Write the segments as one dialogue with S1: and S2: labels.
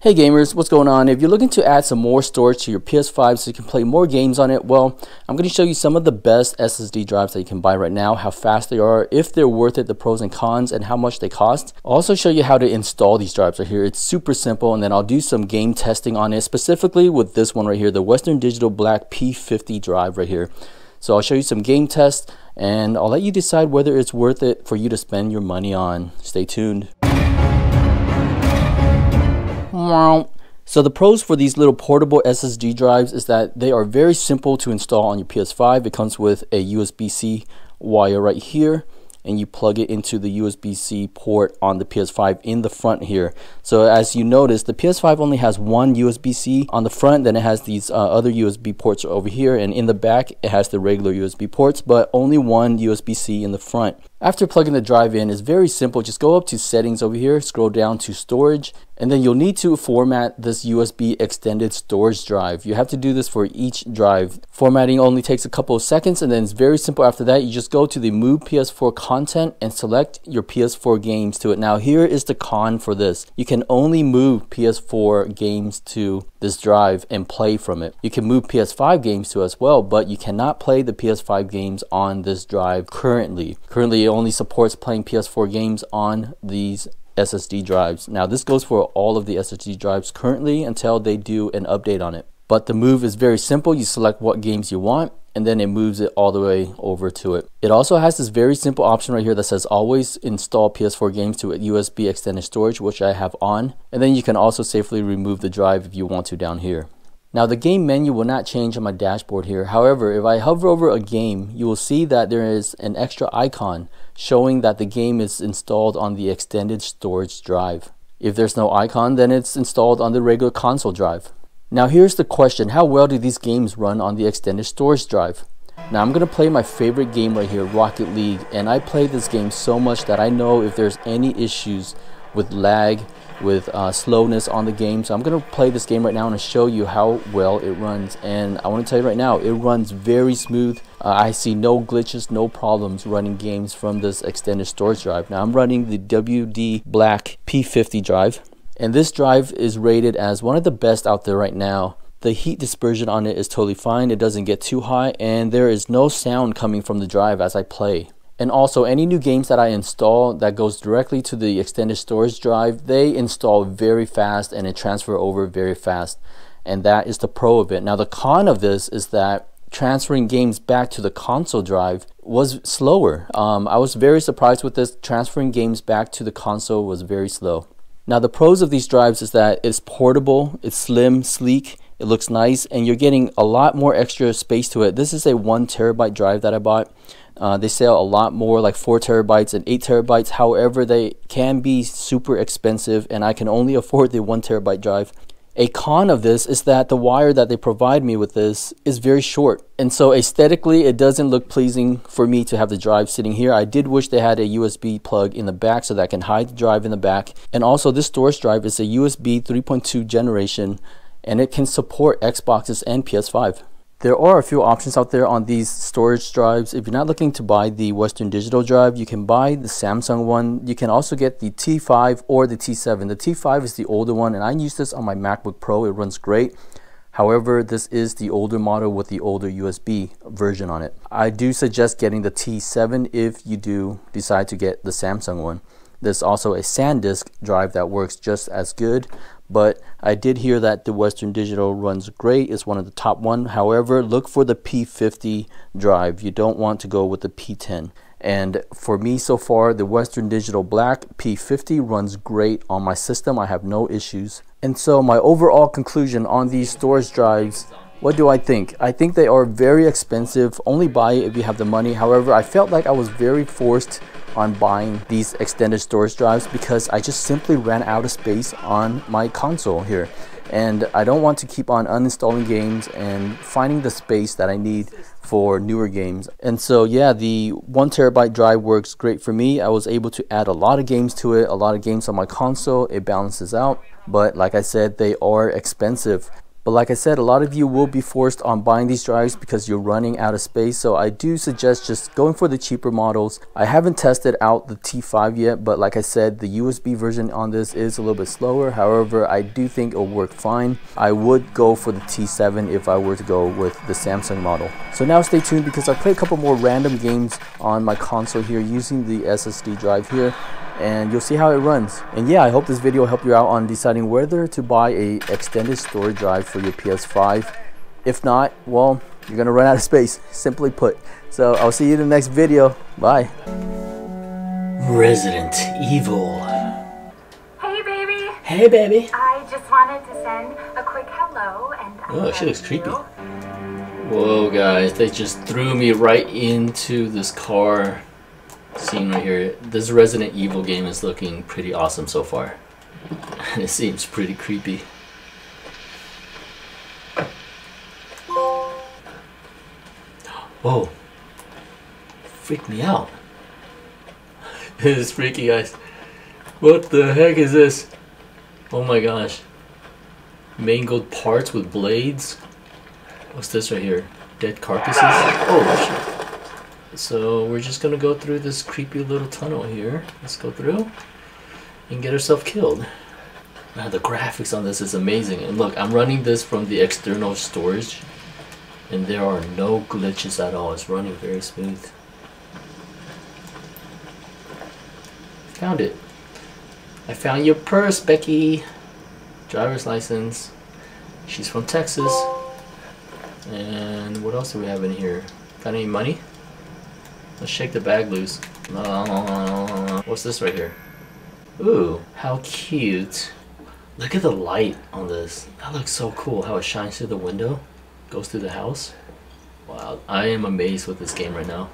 S1: Hey gamers, what's going on? If you're looking to add some more storage to your PS5 so you can play more games on it, well, I'm going to show you some of the best SSD drives that you can buy right now, how fast they are, if they're worth it, the pros and cons, and how much they cost. I'll also show you how to install these drives right here. It's super simple, and then I'll do some game testing on it, specifically with this one right here, the Western Digital Black P50 drive right here. So I'll show you some game tests, and I'll let you decide whether it's worth it for you to spend your money on. Stay tuned. So the pros for these little portable SSD drives is that they are very simple to install on your PS5. It comes with a USB-C wire right here, and you plug it into the USB-C port on the PS5 in the front here. So as you notice, the PS5 only has one USB-C on the front, then it has these other USB ports over here, and in the back it has the regular USB ports, but only one USB-C in the front. After plugging the drive in, it's very simple. Just go up to settings over here, scroll down to storage, and then you'll need to format this USB extended storage drive. You have to do this for each drive. Formatting only takes a couple of seconds, and then it's very simple. After that, you just go to the Move PS4 Content and select your PS4 games to it. Now here is the con for this. You can only move PS4 games to this drive and play from it. You can move PS5 games to as well, but you cannot play the PS5 games on this drive currently. Currently, it only supports playing PS4 games on these SSD drives. Now this goes for all of the SSD drives currently until they do an update on it. But the move is very simple. You select what games you want, and then it moves it all the way over to it. It also has this very simple option right here that says always install PS4 games to a USB extended storage, which I have on. And then you can also safely remove the drive if you want to down here. Now the game menu will not change on my dashboard here. However, if I hover over a game, you will see that there is an extra icon showing that the game is installed on the extended storage drive. If there's no icon, then it's installed on the regular console drive. Now here's the question, how well do these games run on the extended storage drive? Now I'm going to play my favorite game right here, Rocket League, and I play this game so much that I know if there's any issues with lag, with slowness on the game. So I'm going to play this game right now and show you how well it runs, and I want to tell you right now, it runs very smooth. I see no glitches, no problems running games from this extended storage drive. Now I'm running the WD Black P50 drive, and this drive is rated as one of the best out there right now. The heat dispersion on it is totally fine. It doesn't get too high, and there is no sound coming from the drive as I play. And also, any new games that I install that goes directly to the extended storage drive, they install very fast and it transfer over very fast. And that is the pro of it. Now the con of this is that transferring games back to the console drive was slower. I was very surprised with this. Transferring games back to the console was very slow. Now the pros of these drives is that it's portable, it's slim, sleek, it looks nice, and you're getting a lot more extra space to it. This is a 1 terabyte drive that I bought. They sell a lot more, like 4 terabytes and 8 terabytes. However, they can be super expensive, and I can only afford the 1 terabyte drive. A con of this is that the wire that they provide me with this is very short, and so aesthetically it doesn't look pleasing for me to have the drive sitting here. I did wish they had a USB plug in the back so that I can hide the drive in the back. And also, this storage drive is a USB 3.2 generation, and it can support Xboxes and PS5. There are a few options out there on these storage drives. If you're not looking to buy the Western Digital drive, you can buy the Samsung one. You can also get the T5 or the T7. The T5 is the older one, and I use this on my MacBook Pro. It runs great. However, this is the older model with the older USB version on it. I do suggest getting the T7 if you do decide to get the Samsung one. There's also a SanDisk drive that works just as good, but I did hear that the Western Digital runs great. It's one of the top one. However, look for the P50 drive. You don't want to go with the P10. And for me so far, the Western Digital Black P50 runs great on my system. I have no issues. And so my overall conclusion on these storage drives, what do I think? I think they are very expensive. Only buy it if you have the money. However, I felt like I was very forced on buying these extended storage drives because I just simply ran out of space on my console here, and I don't want to keep on uninstalling games and finding the space that I need for newer games. And so yeah, the 1 terabyte drive works great for me. I was able to add a lot of games to it, a lot of games on my console. It balances out, but like I said, they are expensive. But like I said, a lot of you will be forced on buying these drives because you're running out of space. So I do suggest just going for the cheaper models. I haven't tested out the T5 yet, but like I said, the USB version on this is a little bit slower. However, I do think it'll work fine. I would go for the T7 if I were to go with the Samsung model. So now stay tuned because I play a couple more random games on my console here using the SSD drive here, and you'll see how it runs. And yeah, I hope this video helped you out on deciding whether to buy a extended storage drive for your PS5. If not, well, you're gonna run out of space, simply put. So I'll see you in the next video. Bye. Resident Evil.
S2: Hey baby.
S1: Hey baby.
S2: I just wanted to send a quick hello and
S1: oh, she looks creepy. Whoa guys, they just threw me right into this car scene right here. This Resident Evil game is looking pretty awesome so far. And it seems pretty creepy. Whoa. Freaked me out. It is freaky, guys. What the heck is this? Oh my gosh. Mangled parts with blades. What's this right here? Dead carcasses? Oh shit. So we're just gonna go through this creepy little tunnel here. Let's go through and get ourselves killed. Now the graphics on this is amazing. And look, I'm running this from the external storage and there are no glitches at all. It's running very smooth. Found it. I found your purse, Becky. Driver's license. She's from Texas. And what else do we have in here? Got any money? Let's shake the bag loose. What's this right here? Ooh, how cute. Look at the light on this. That looks so cool how it shines through the window. Goes through the house. Wow, I am amazed with this game right now.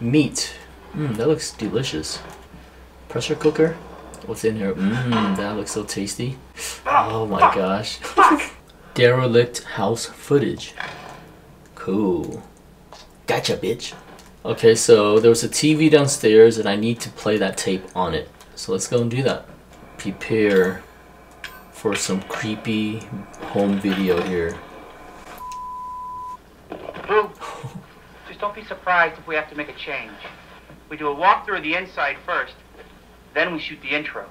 S1: Meat. That looks delicious. Pressure cooker. What's in here? That looks so tasty. Oh my gosh. Derelict house footage. Cool. Gotcha, bitch. Okay, so there was a TV downstairs and I need to play that tape on it. So let's go and do that. Prepare for some creepy home video here.
S3: Boo! Just don't be surprised if we have to make a change. We do a walkthrough of the inside first, then we shoot the intro.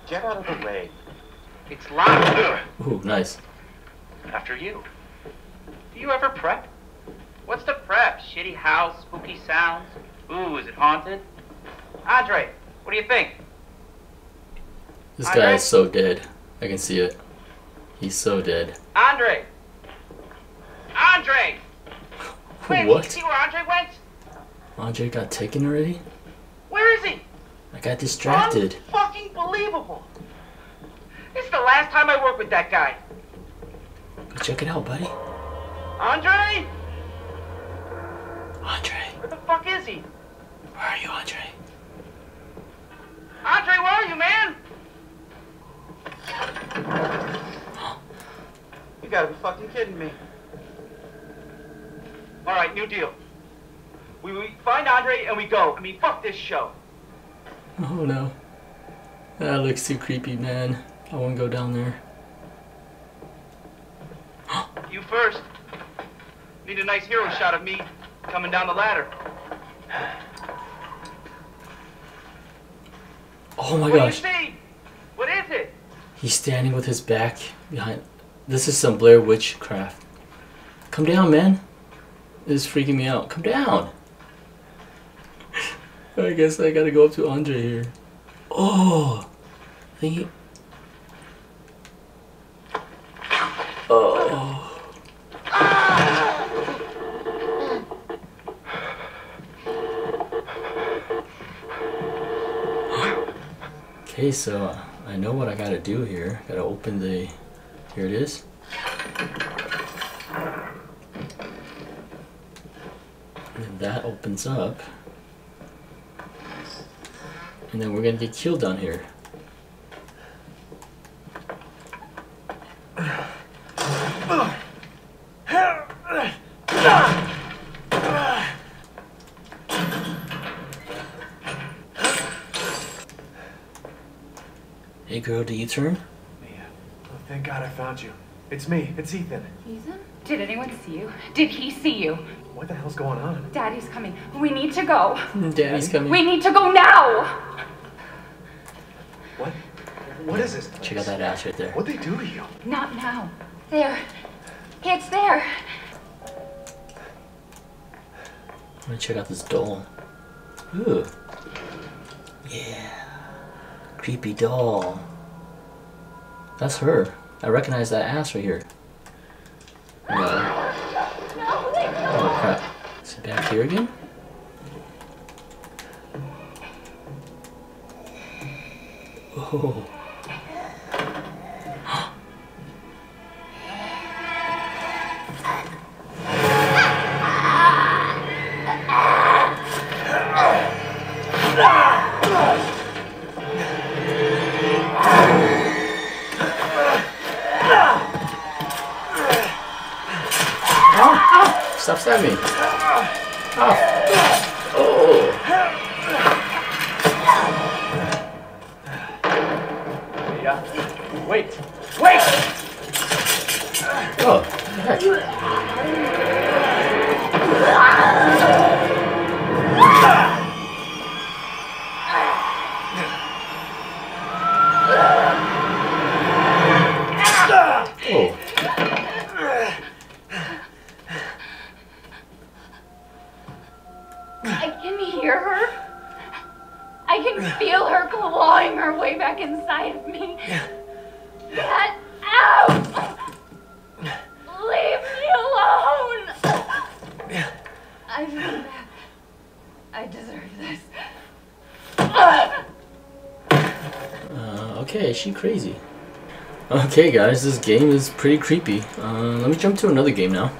S3: Get out of the way. It's locked.
S1: Ooh, nice.
S3: After you. Do you ever prep? What's the prep? Shitty house, spooky sounds? Ooh, is it haunted? Andre, what do you think?
S1: This guy is so dead. I can see it. He's so dead.
S3: Andre! Andre! Wait,
S1: What?
S3: did you see where Andre went?
S1: Andre got taken already?
S3: Where is he?
S1: I got distracted.
S3: Unfucking believable. This is the last time I work with that guy.
S1: Go check it out, buddy.
S3: Andre?
S1: Andre.
S3: Where the fuck is he?
S1: Where are you, Andre?
S3: Andre, where are you, man? You gotta be fucking kidding me. Alright, new deal. We find Andre and we go. I mean, fuck this show.
S1: Oh no. That looks too creepy, man. I won't go down there.
S3: You first. Need a nice hero shot of me coming down the ladder.
S1: Oh my
S3: What
S1: gosh.
S3: do you see? What is it?
S1: He's standing with his back behind. This is some Blair Witchcraft. Come down, man. This is freaking me out. Come down. I guess I gotta go up to Andre here. Oh. I think he... Oh. Okay, so I know what I gotta do here. Gotta open the... Here it is. And that opens up. And then we're gonna get killed down here. Hey girl, do you turn?
S4: Thank God I found you. It's me. It's Ethan.
S2: Ethan? Did anyone see you? Did he see you?
S4: What the hell's going on?
S2: Daddy's coming. We need to go.
S1: Daddy's coming.
S2: We need to go now!
S4: What? What is this?
S1: Check out that ass right there.
S4: What'd they do to you?
S2: Not now. There. It's there.
S1: I'm gonna check out this doll. Ooh. Yeah. Creepy doll. That's her. I recognize that ass right here. Oh crap. Is it back here again? Oh. Stop stabbing me. Oh. Oh.
S4: Yeah. Wait. Wait!
S1: Oh, what the heck? Oh.
S2: I can hear her. I can feel her clawing her way back inside of me. Get out! Leave me alone! I feel bad. I deserve this.
S1: Okay, she crazy. Okay guys, this game is pretty creepy. Let me jump to another game now.